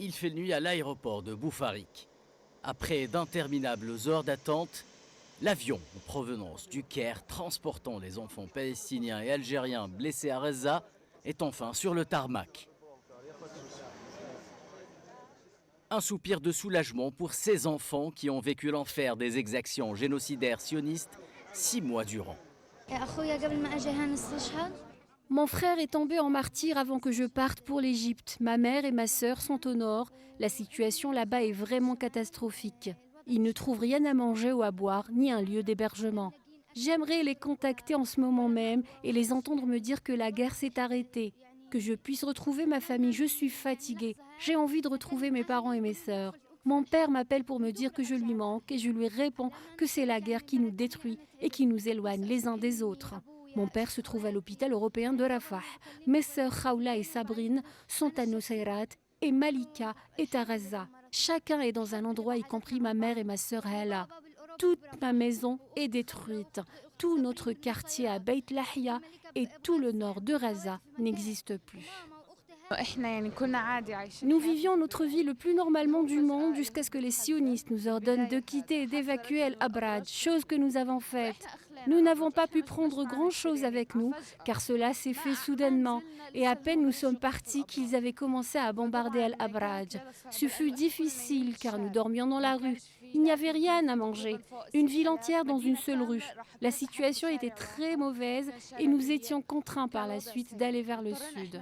Il fait nuit à l'aéroport de Boufarik. Après d'interminables heures d'attente, l'avion en provenance du Caire transportant les enfants palestiniens et algériens blessés à Gaza est enfin sur le tarmac. Un soupir de soulagement pour ces enfants qui ont vécu l'enfer des exactions génocidaires sionistes 6 mois durant. Mon frère est tombé en martyr avant que je parte pour l'Égypte. Ma mère et ma sœur sont au nord. La situation là-bas est vraiment catastrophique. Ils ne trouvent rien à manger ou à boire, ni un lieu d'hébergement. J'aimerais les contacter en ce moment même et les entendre me dire que la guerre s'est arrêtée, que je puisse retrouver ma famille. Je suis fatiguée. J'ai envie de retrouver mes parents et mes sœurs. Mon père m'appelle pour me dire que je lui manque et je lui réponds que c'est la guerre qui nous détruit et qui nous éloigne les uns des autres. Mon père se trouve à l'hôpital européen de Rafah. Mes sœurs Khawla et Sabrine sont à Nusayrat et Malika est à Gaza. Chacun est dans un endroit, y compris ma mère et ma sœur Hala. Toute ma maison est détruite. Tout notre quartier à Beit Lahia et tout le nord de Gaza n'existe plus. Nous vivions notre vie le plus normalement du monde jusqu'à ce que les sionistes nous ordonnent de quitter et d'évacuer El Abrad, chose que nous avons faite. Nous n'avons pas pu prendre grand-chose avec nous, car cela s'est fait soudainement. Et à peine nous sommes partis qu'ils avaient commencé à bombarder El Abrad. Ce fut difficile, car nous dormions dans la rue. Il n'y avait rien à manger. Une ville entière dans une seule rue. La situation était très mauvaise et nous étions contraints par la suite d'aller vers le sud.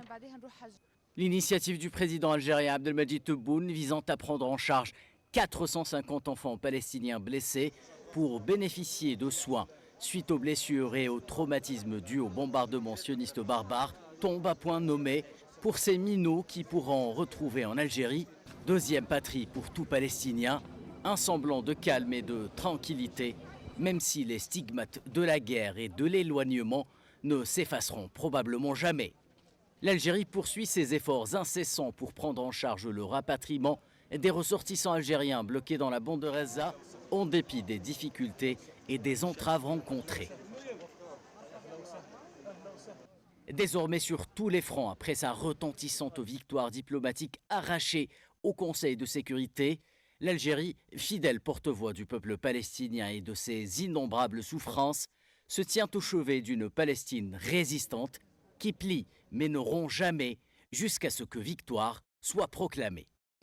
L'initiative du président algérien Abdelmadjid Tebboune visant à prendre en charge 450 enfants palestiniens blessés pour bénéficier de soins suite aux blessures et aux traumatismes dus au bombardement sioniste barbare tombe à point nommé pour ces minots qui pourront retrouver en Algérie, deuxième patrie pour tout Palestinien, un semblant de calme et de tranquillité, même si les stigmates de la guerre et de l'éloignement ne s'effaceront probablement jamais. L'Algérie poursuit ses efforts incessants pour prendre en charge le rapatriement des ressortissants algériens bloqués dans la bande de Gaza, en dépit des difficultés et des entraves rencontrées. Désormais sur tous les fronts, après sa retentissante victoire diplomatique arrachée au Conseil de sécurité, l'Algérie, fidèle porte-voix du peuple palestinien et de ses innombrables souffrances, se tient au chevet d'une Palestine résistante qui plie mais ne rompt jamais jusqu'à ce que victoire soit proclamée.